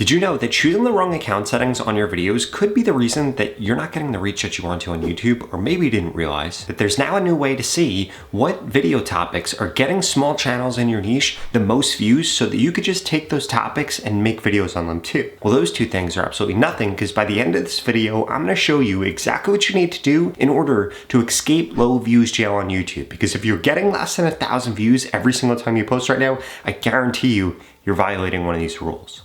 Did you know that choosing the wrong account settings on your videos could be the reason that you're not getting the reach that you want to on YouTube? Or maybe you didn't realize that there's now a new way to see what video topics are getting small channels in your niche the most views so that you could just take those topics and make videos on them too. Well, those two things are absolutely nothing, because by the end of this video, I'm going to show you exactly what you need to do in order to escape low views jail on YouTube. Because if you're getting less than 1,000 views every single time you post right now, I guarantee you're violating one of these rules.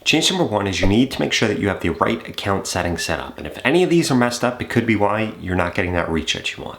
Change number one is you need to make sure that you have the right account settings set up. And if any of these are messed up, it could be why you're not getting that reach that you want.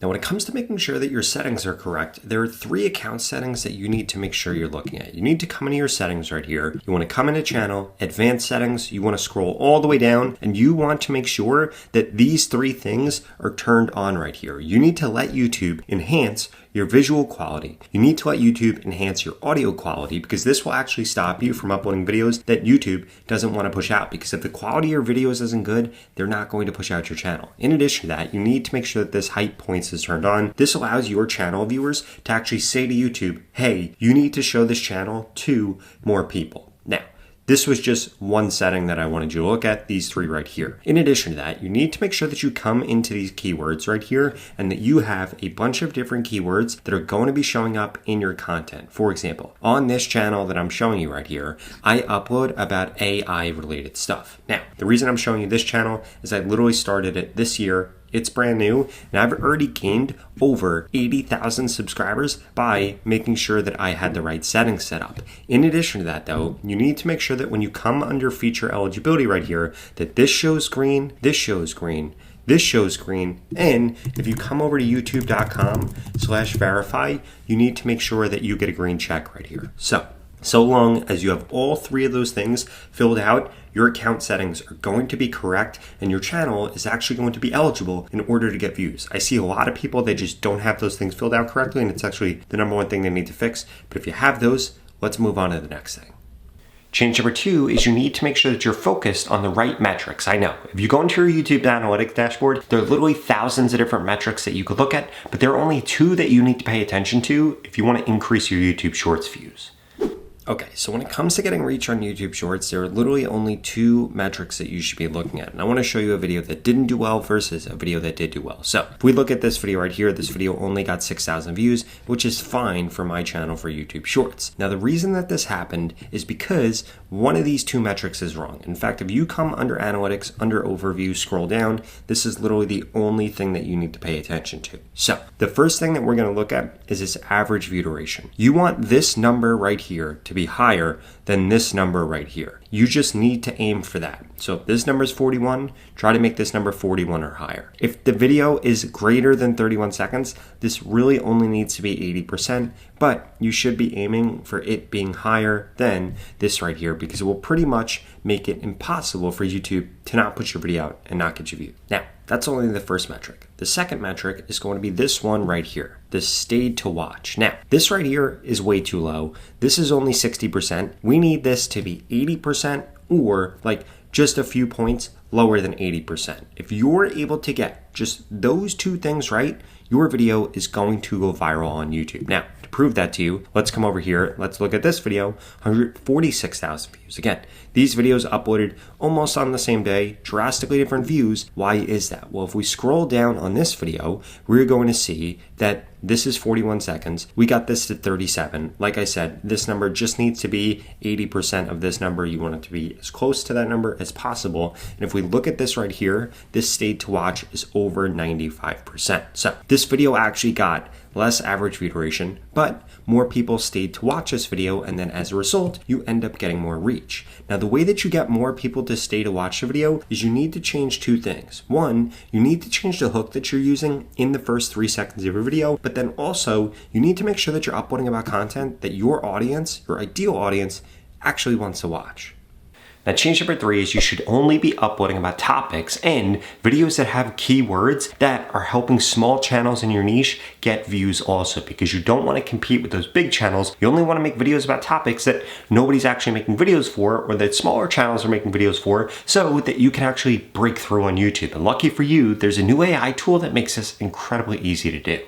Now, when it comes to making sure that your settings are correct, there are 3 account settings that you need to make sure you're looking at. You need to come into your settings right here. You want to come into channel, advanced settings, you want to scroll all the way down, and you want to make sure that these 3 things are turned on right here. You need to let YouTube enhance your visual quality. You need to let YouTube enhance your audio quality, because this will actually stop you from uploading videos that YouTube doesn't want to push out, because if the quality of your videos isn't good, they're not going to push out your channel. In addition to that, you need to make sure that this height points is turned on. This allows your channel viewers to actually say to YouTube, hey, you need to show this channel to more people. Now, this was just one setting that I wanted you to look at, these 3 right here. In addition to that, you need to make sure that you come into these keywords right here and that you have a bunch of different keywords that are going to be showing up in your content. For example, on this channel that I'm showing you right here, I upload about AI related stuff. Now, the reason I'm showing you this channel is I literally started it this year. It's brand new, and I've already gained over 80,000 subscribers by making sure that I had the right settings set up. In addition to that though, you need to make sure that when you come under feature eligibility right here, that this shows green, this shows green, this shows green, and if you come over to youtube.com/verify, you need to make sure that you get a green check right here. So long as you have all 3 of those things filled out, your account settings are going to be correct and your channel is actually going to be eligible in order to get views. I see a lot of people that just don't have those things filled out correctly, and it's actually the number one thing they need to fix. But if you have those, let's move on to the next thing. Change number 2 is you need to make sure that you're focused on the right metrics. I know, if you go into your YouTube analytics dashboard, there are literally thousands of different metrics that you could look at, but there are only 2 that you need to pay attention to if you want to increase your YouTube Shorts views. Okay, so when it comes to getting reach on YouTube Shorts, there are literally only 2 metrics that you should be looking at. And I want to show you a video that didn't do well versus a video that did do well. So if we look at this video right here, this video only got 6,000 views, which is fine for my channel for YouTube Shorts. Now, the reason that this happened is because one of these 2 metrics is wrong. In fact, if you come under analytics, under overview, scroll down, this is literally the only thing that you need to pay attention to. So the first thing that we're going to look at is this average view duration. You want this number right here to be higher than this number right here. You just need to aim for that. So if this number is 41, try to make this number 41 or higher. If the video is greater than 31 seconds, this really only needs to be 80%, but you should be aiming for it being higher than this right here, because it will pretty much make it impossible for YouTube to not put your video out and not get you viewed. Now, that's only the first metric. The second metric is going to be this one right here, the stayed to watch. Now, this right here is way too low. This is only 60%. We need this to be 80% or like just a few points lower than 80%. If you're able to get just those 2 things right, your video is going to go viral on YouTube. Now, to prove that to you, let's come over here. Let's look at this video, 146,000 views. Again, these videos uploaded almost on the same day, drastically different views. Why is that? Well, if we scroll down on this video, we're going to see that this is 41 seconds. We got this to 37. Like I said, this number just needs to be 80% of this number. You want it to be as close to that number as possible. And if we look at this right here, this stayed to watch is over 95%. So this video actually got less average view duration, but more people stayed to watch this video, and then as a result, you end up getting more reach. Now, the way that you get more people to stay to watch the video is you need to change 2 things. One, you need to change the hook that you're using in the first 3 seconds of your video, but then also you need to make sure that you're uploading about content that your audience, your ideal audience, actually wants to watch. Now, change number 3 is you should only be uploading about topics and videos that have keywords that are helping small channels in your niche get views also, because you don't want to compete with those big channels. You only want to make videos about topics that nobody's actually making videos for, or that smaller channels are making videos for, so that you can actually break through on YouTube. And lucky for you, there's a new AI tool that makes this incredibly easy to do.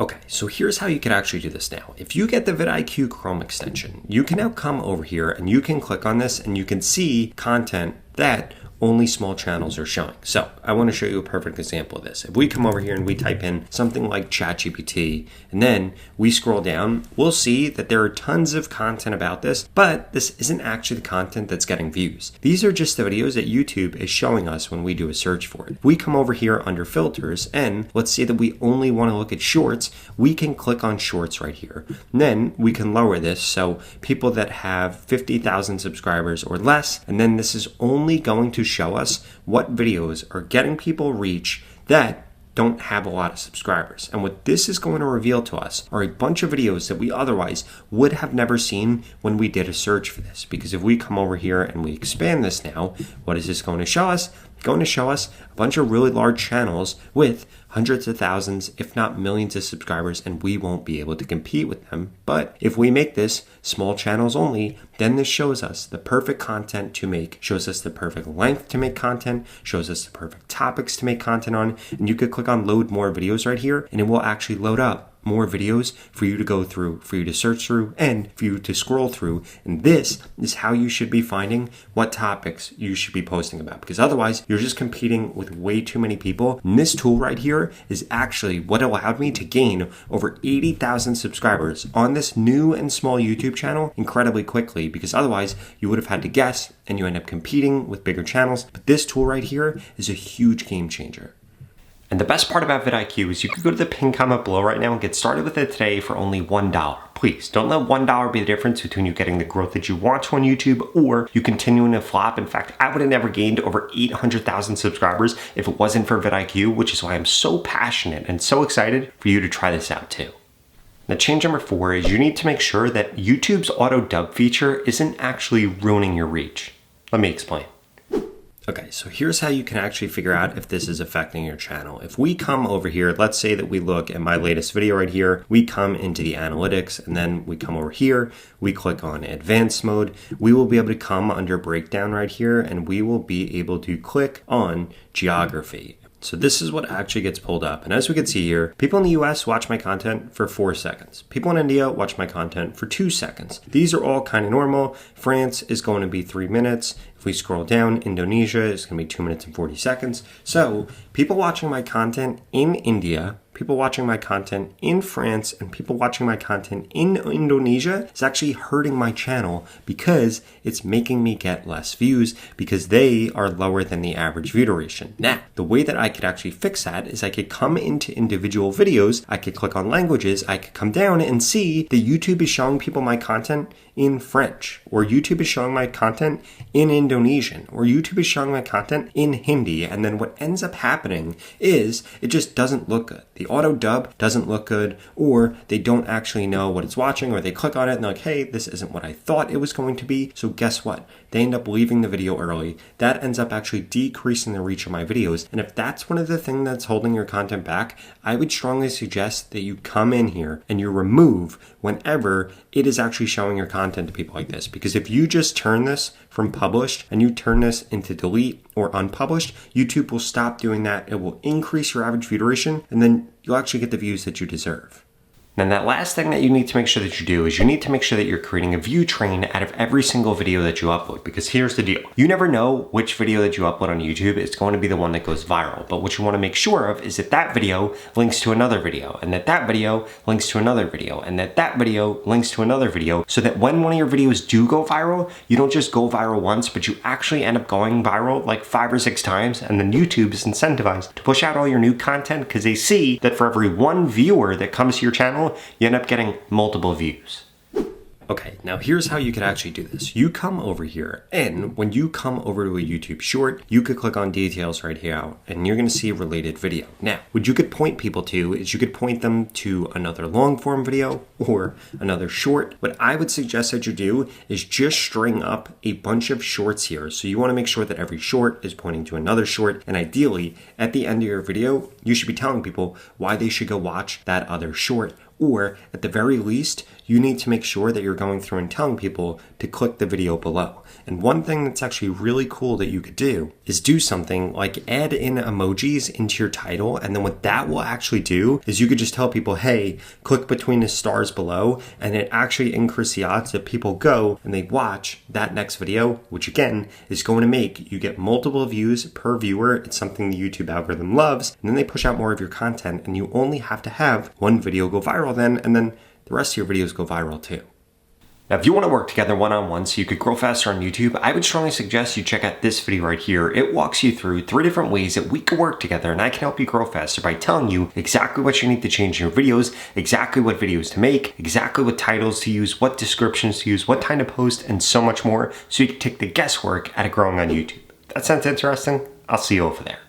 Okay, so here's how you can actually do this now. If you get the vidIQ Chrome extension, you can now come over here and you can click on this and you can see content that only small channels are showing. So I want to show you a perfect example of this. If we come over here and we type in something like ChatGPT and then we scroll down, we'll see that there are tons of content about this, but this isn't actually the content that's getting views. These are just the videos that YouTube is showing us when we do a search for it. If we come over here under filters and let's say that we only want to look at shorts, we can click on shorts right here. And then we can lower this so people that have 50,000 subscribers or less, and then this is only going to show us what videos are getting people reach that don't have a lot of subscribers. And what this is going to reveal to us are a bunch of videos that we otherwise would have never seen when we did a search for this. Because if we come over here and we expand this now, what is this going to show us? It's going to show us a bunch of really large channels with hundreds of thousands, if not millions of subscribers, and we won't be able to compete with them. But if we make this small channels only, then this shows us the perfect content to make, shows us the perfect length to make content, shows us the perfect topics to make content on, and you could click on load more videos right here, and it will actually load up more videos for you to go through, for you to search through, and for you to scroll through. And this is how you should be finding what topics you should be posting about, because otherwise you're just competing with way too many people. And this tool right here is actually what allowed me to gain over 80,000 subscribers on this new and small YouTube channel incredibly quickly, because otherwise you would have had to guess and you end up competing with bigger channels. But this tool right here is a huge game changer. And the best part about vidIQ is you could go to the pinned comment below right now and get started with it today for only $1. Please don't let $1 be the difference between you getting the growth that you want to on YouTube or you continuing to flop. In fact, I would have never gained over 800,000 subscribers if it wasn't for vidIQ, which is why I'm so passionate and so excited for you to try this out too. Now, change number 4 is you need to make sure that YouTube's auto dub feature isn't actually ruining your reach. Let me explain. Okay, so here's how you can actually figure out if this is affecting your channel. If we come over here, let's say that we look at my latest video right here, we come into the analytics and then we come over here, we click on advanced mode, we will be able to come under breakdown right here and we will be able to click on geography. So this is what actually gets pulled up. And as we can see here, people in the US watch my content for 4 seconds. People in India watch my content for 2 seconds. These are all kind of normal. France is going to be 3 minutes. If we scroll down, Indonesia is going to be 2 minutes and 40 seconds. So people watching my content in India, people watching my content in France, and people watching my content in Indonesia is actually hurting my channel because it's making me get less views because they are lower than the average view duration. Now, the way that I could actually fix that is I could come into individual videos, I could click on languages, I could come down and see that YouTube is showing people my content in French, or YouTube is showing my content in Indonesian, or YouTube is showing my content in Hindi. And then what ends up happening is it just doesn't look good. The auto dub doesn't look good, or they don't actually know what it's watching, or they click on it and they're like, hey, this isn't what I thought it was going to be. So guess what? They end up leaving the video early. That ends up actually decreasing the reach of my videos. And if that's one of the things that's holding your content back, I would strongly suggest that you come in here and you remove whenever it is actually showing your content to people like this. Because if you just turn this from published and you turn this into delete or unpublished, YouTube will stop doing that. It will increase your average view duration, and then you'll actually get the views that you deserve. And that last thing that you need to make sure that you do is you need to make sure that you're creating a view train out of every single video that you upload, because here's the deal. You never know which video that you upload on YouTube is going to be the one that goes viral, but what you want to make sure of is that that video links to another video, and that that video links to another video, and that that video links to another video, so that when one of your videos do go viral, you don't just go viral once, but you actually end up going viral like 5 or 6 times, and then YouTube is incentivized to push out all your new content because they see that for every one viewer that comes to your channel, you end up getting multiple views. Okay, now here's how you can actually do this. You come over here, and when you come over to a YouTube short, you could click on details right here, and you're gonna see a related video. Now, what you could point people to is you could point them to another long form video or another short. What I would suggest that you do is just string up a bunch of shorts here. So you wanna make sure that every short is pointing to another short, and ideally, at the end of your video, you should be telling people why they should go watch that other short. Or at the very least, you need to make sure that you're going through and telling people to click the video below. And one thing that's actually really cool that you could do is do something like add in emojis into your title. And then what that will actually do is you could just tell people, hey, click between the stars below. And it actually increases the odds that people go and they watch that next video, which again is going to make you get multiple views per viewer. It's something the YouTube algorithm loves. And then they push out more of your content and you only have to have one video go viral then, and then the rest of your videos go viral too. Now, if you want to work together one-on-one so you could grow faster on YouTube, I would strongly suggest you check out this video right here. It walks you through 3 different ways that we can work together and I can help you grow faster by telling you exactly what you need to change in your videos, exactly what videos to make, exactly what titles to use, what descriptions to use, what time to post, and so much more so you can take the guesswork out of growing on YouTube. That sounds interesting? I'll see you over there.